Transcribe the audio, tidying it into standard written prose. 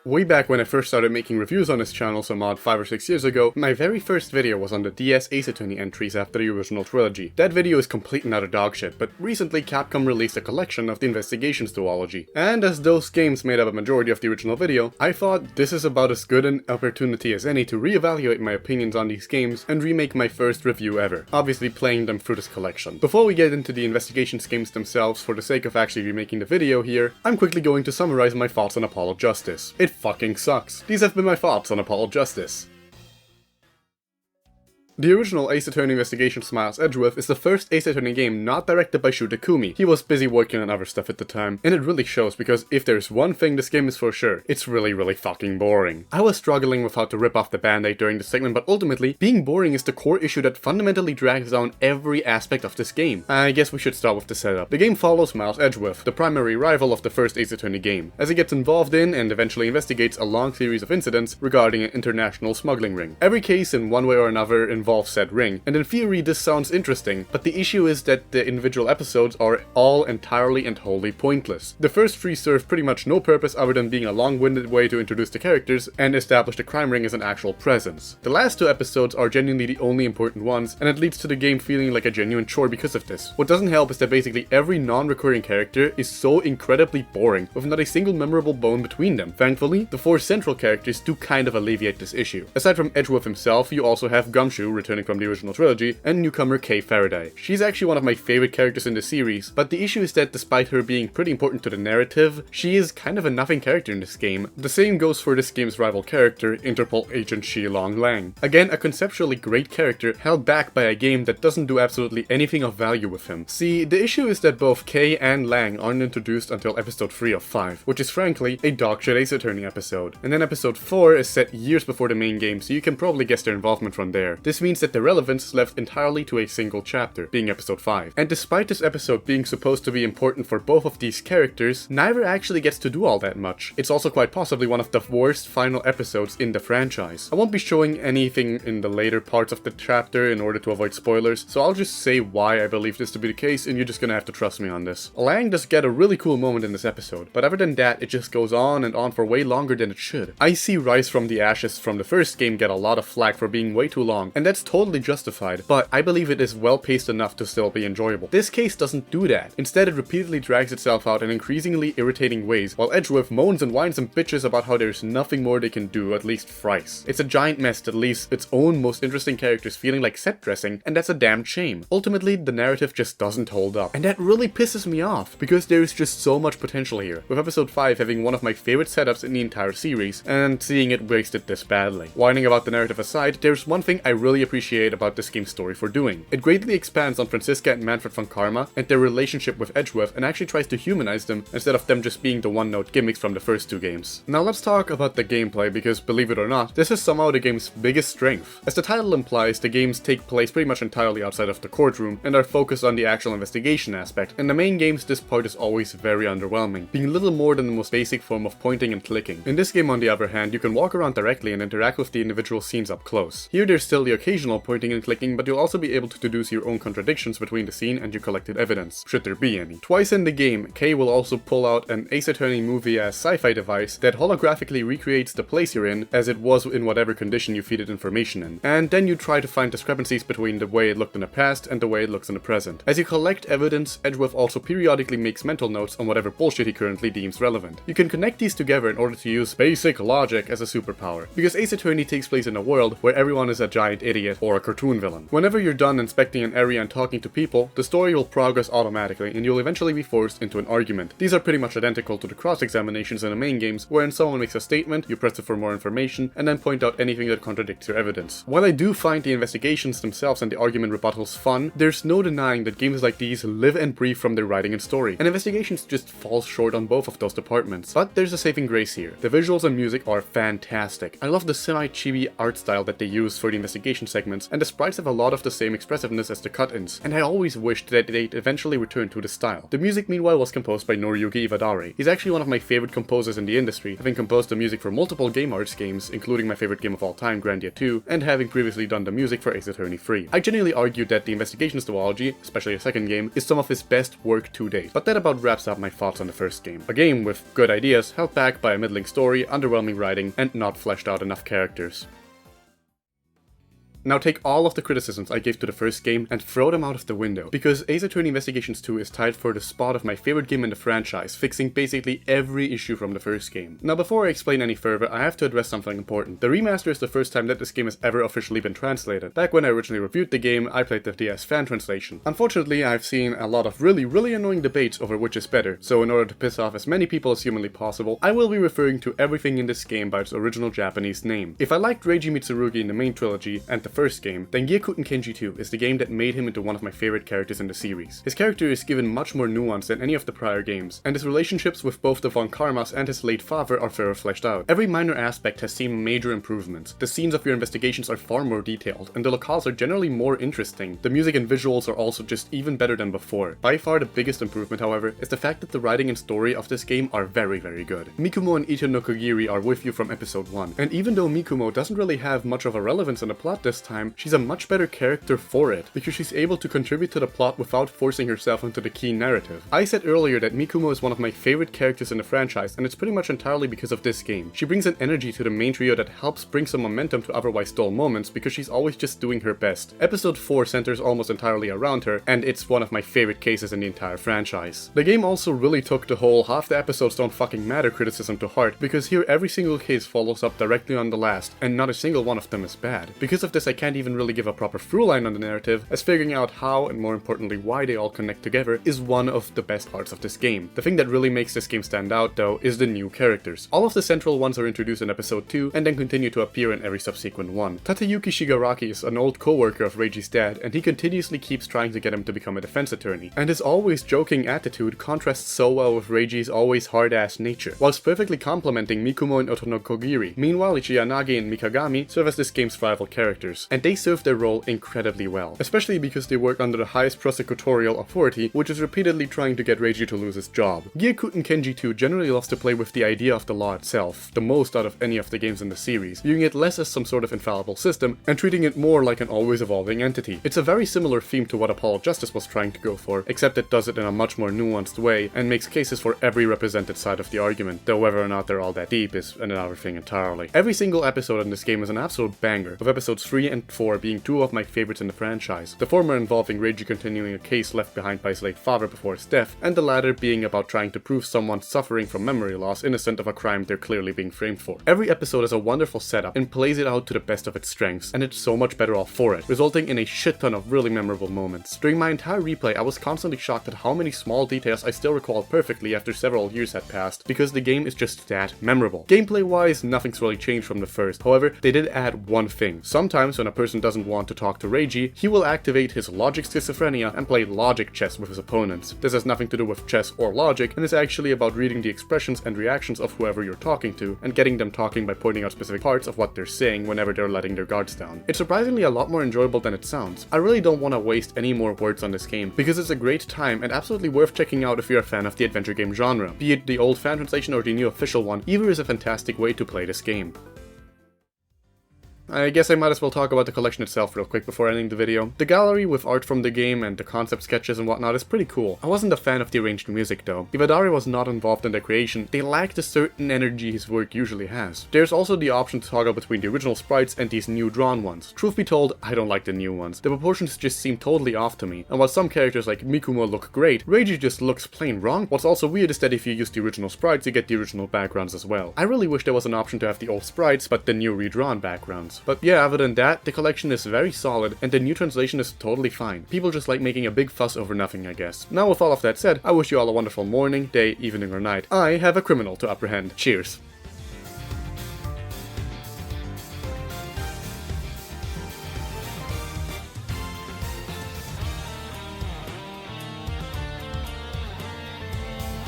Way back when I first started making reviews on this channel some odd 5 or 6 years ago, my very first video was on the DS Ace Attorney entries after the original trilogy. That video is complete and utter dogshit, but recently Capcom released a collection of the Investigations duology. And as those games made up a majority of the original video, I thought this is about as good an opportunity as any to reevaluate my opinions on these games and remake my first review ever, obviously playing them through this collection. Before we get into the Investigations games themselves, for the sake of actually remaking the video here, I'm quickly going to summarize my thoughts on Apollo Justice. It fucking sucks. These have been my thoughts on Apollo Justice. The original Ace Attorney Investigation Smiles Edgeworth is the first Ace Attorney game not directed by Shu Takumi. He was busy working on other stuff at the time, and it really shows because if there's one thing this game is for sure, it's really fucking boring. I was struggling with how to rip off the band-aid during the segment, but ultimately, being boring is the core issue that fundamentally drags down every aspect of this game. I guess we should start with the setup. The game follows Miles Edgeworth, the primary rival of the first Ace Attorney game, as he gets involved in and eventually investigates a long series of incidents regarding an international smuggling ring. Every case in one way or another involves said ring, and in theory this sounds interesting, but the issue is that the individual episodes are all entirely and wholly pointless. The first three serve pretty much no purpose other than being a long-winded way to introduce the characters and establish the crime ring as an actual presence. The last two episodes are genuinely the only important ones, and it leads to the game feeling like a genuine chore because of this. What doesn't help is that basically every non-recurring character is so incredibly boring, with not a single memorable bone between them. Thankfully, the four central characters do kind of alleviate this issue. Aside from Edgeworth himself, you also have Gumshoe returning from the original trilogy, and newcomer Kay Faraday. She's actually one of my favorite characters in the series, but the issue is that despite her being pretty important to the narrative, she is kind of a nothing character in this game. The same goes for this game's rival character, Interpol agent Shilong Lang. Again, a conceptually great character held back by a game that doesn't do absolutely anything of value with him. See, the issue is that both Kay and Lang aren't introduced until episode 3 of 5, which is frankly a dogshit Ace Attorney episode. And then episode 4 is set years before the main game, so you can probably guess their involvement from there. This means that the relevance is left entirely to a single chapter, being episode 5. And despite this episode being supposed to be important for both of these characters, neither actually gets to do all that much. It's also quite possibly one of the worst final episodes in the franchise. I won't be showing anything in the later parts of the chapter in order to avoid spoilers, so I'll just say why I believe this to be the case, and you're just gonna have to trust me on this. Lang does get a really cool moment in this episode, but other than that, it just goes on and on for way longer than it should. I see Rise from the Ashes from the first game get a lot of flack for being way too long, and that's totally justified, but I believe it is well paced enough to still be enjoyable. This case doesn't do that. Instead, it repeatedly drags itself out in increasingly irritating ways, while Edgeworth moans and whines and bitches about how there's nothing more they can do, at least thrice. It's a giant mess that leaves its own most interesting characters feeling like set dressing, and that's a damn shame. Ultimately, the narrative just doesn't hold up, and that really pisses me off, because there's just so much potential here, with episode 5 having one of my favorite setups in the entire series, and seeing it wasted this badly. Whining about the narrative aside, there's one thing I really appreciate about this game's story for doing. It greatly expands on Franziska and Manfred von Karma and their relationship with Edgeworth and actually tries to humanize them instead of them just being the one-note gimmicks from the first two games. Now let's talk about the gameplay, because believe it or not, this is somehow the game's biggest strength. As the title implies, the games take place pretty much entirely outside of the courtroom and are focused on the actual investigation aspect. In the main games, this part is always very underwhelming, being little more than the most basic form of pointing and clicking. In this game, on the other hand, you can walk around directly and interact with the individual scenes up close. Here there's still the occasional pointing and clicking, but you'll also be able to deduce your own contradictions between the scene and your collected evidence, should there be any. Twice in the game, Kay will also pull out an Ace Attorney movie-ass sci-fi device that holographically recreates the place you're in as it was in whatever condition you feed it information in. And then you try to find discrepancies between the way it looked in the past and the way it looks in the present. As you collect evidence, Edgeworth also periodically makes mental notes on whatever bullshit he currently deems relevant. You can connect these together in order to use basic logic as a superpower, because Ace Attorney takes place in a world where everyone is a giant idiot or a cartoon villain. Whenever you're done inspecting an area and talking to people, the story will progress automatically and you'll eventually be forced into an argument. These are pretty much identical to the cross-examinations in the main games, wherein someone makes a statement, you press it for more information, and then point out anything that contradicts your evidence. While I do find the investigations themselves and the argument rebuttals fun, there's no denying that games like these live and breathe from their writing and story, and Investigations just falls short on both of those departments. But there's a saving grace here. The visuals and music are fantastic. I love the semi-chibi art style that they use for the Investigations segments, and the sprites have a lot of the same expressiveness as the cut-ins, and I always wished that they'd eventually return to the style. The music meanwhile was composed by Noriyuki Iwadare. He's actually one of my favorite composers in the industry, having composed the music for multiple Game Arts games, including my favorite game of all time, Grandia 2, and having previously done the music for Ace Attorney 3. I genuinely argued that the Investigations duology, especially the second game, is some of his best work to date, but that about wraps up my thoughts on the first game. A game with good ideas, held back by a middling story, underwhelming writing, and not fleshed out enough characters. Now take all of the criticisms I gave to the first game and throw them out of the window, because Ace Attorney Investigations 2 is tied for the spot of my favorite game in the franchise, fixing basically every issue from the first game. Now before I explain any further, I have to address something important. The remaster is the first time that this game has ever officially been translated. Back when I originally reviewed the game, I played the DS fan translation. Unfortunately, I've seen a lot of really annoying debates over which is better, so in order to piss off as many people as humanly possible, I will be referring to everything in this game by its original Japanese name. If I liked Reiji Mitsurugi in the main trilogy and the first game, then Gyakuten Kenji 2 is the game that made him into one of my favorite characters in the series. His character is given much more nuance than any of the prior games, and his relationships with both the Von Karmas and his late father are further fleshed out. Every minor aspect has seen major improvements. The scenes of your investigations are far more detailed, and the locales are generally more interesting. The music and visuals are also just even better than before. By far the biggest improvement, however, is the fact that the writing and story of this game are very good. Mikumo and Ito no Kogiri are with you from episode 1, and even though Mikumo doesn't really have much of a relevance in the plot this time, she's a much better character for it, because she's able to contribute to the plot without forcing herself into the key narrative. I said earlier that Mikumo is one of my favorite characters in the franchise, and it's pretty much entirely because of this game. She brings an energy to the main trio that helps bring some momentum to otherwise dull moments, because she's always just doing her best. Episode 4 centers almost entirely around her, and it's one of my favorite cases in the entire franchise. The game also really took the whole half the episodes don't fucking matter criticism to heart, because here every single case follows up directly on the last, and not a single one of them is bad. Because of this, I can't even really give a proper through line on the narrative, as figuring out how, and more importantly why they all connect together, is one of the best parts of this game. The thing that really makes this game stand out, though, is the new characters. All of the central ones are introduced in episode 2, and then continue to appear in every subsequent one. Tateyuki Shigaraki is an old co-worker of Reiji's dad, and he continuously keeps trying to get him to become a defense attorney, and his always joking attitude contrasts so well with Reiji's always hard-ass nature, whilst perfectly complementing Mikumo and Oto no Kogiri. Meanwhile, Ichiyanagi and Mikagami serve as this game's rival characters, and they serve their role incredibly well, especially because they work under the highest prosecutorial authority, which is repeatedly trying to get Reiji to lose his job. Gyakuten Kenji 2 generally loves to play with the idea of the law itself, the most out of any of the games in the series, viewing it less as some sort of infallible system, and treating it more like an always evolving entity. It's a very similar theme to what Apollo Justice was trying to go for, except it does it in a much more nuanced way, and makes cases for every represented side of the argument, though whether or not they're all that deep is another thing entirely. Every single episode in this game is an absolute banger, with episodes 3 and 4 being two of my favorites in the franchise, the former involving Reiji continuing a case left behind by his late father before his death, and the latter being about trying to prove someone suffering from memory loss innocent of a crime they're clearly being framed for. Every episode has a wonderful setup and plays it out to the best of its strengths, and it's so much better off for it, resulting in a shit ton of really memorable moments. During my entire replay, I was constantly shocked at how many small details I still recall perfectly after several years had passed, because the game is just that memorable. Gameplay wise, nothing's really changed from the first, however, they did add one thing. Sometimes when a person doesn't want to talk to Reiji, he will activate his logic schizophrenia and play logic chess with his opponents. This has nothing to do with chess or logic, and is actually about reading the expressions and reactions of whoever you're talking to, and getting them talking by pointing out specific parts of what they're saying whenever they're letting their guards down. It's surprisingly a lot more enjoyable than it sounds. I really don't want to waste any more words on this game, because it's a great time and absolutely worth checking out if you're a fan of the adventure game genre. Be it the old fan translation or the new official one, either is a fantastic way to play this game. I guess I might as well talk about the collection itself real quick before ending the video. The gallery with art from the game and the concept sketches and whatnot is pretty cool. I wasn't a fan of the arranged music though. Iwadare was not involved in their creation. They lacked a certain energy his work usually has. There's also the option to toggle between the original sprites and these new drawn ones. Truth be told, I don't like the new ones. The proportions just seem totally off to me, and while some characters like Mikumo look great, Reiji just looks plain wrong. What's also weird is that if you use the original sprites, you get the original backgrounds as well. I really wish there was an option to have the old sprites, but the new redrawn backgrounds. But yeah, other than that, the collection is very solid, and the new translation is totally fine. People just like making a big fuss over nothing, I guess. Now with all of that said, I wish you all a wonderful morning, day, evening, or night. I have a criminal to apprehend. Cheers.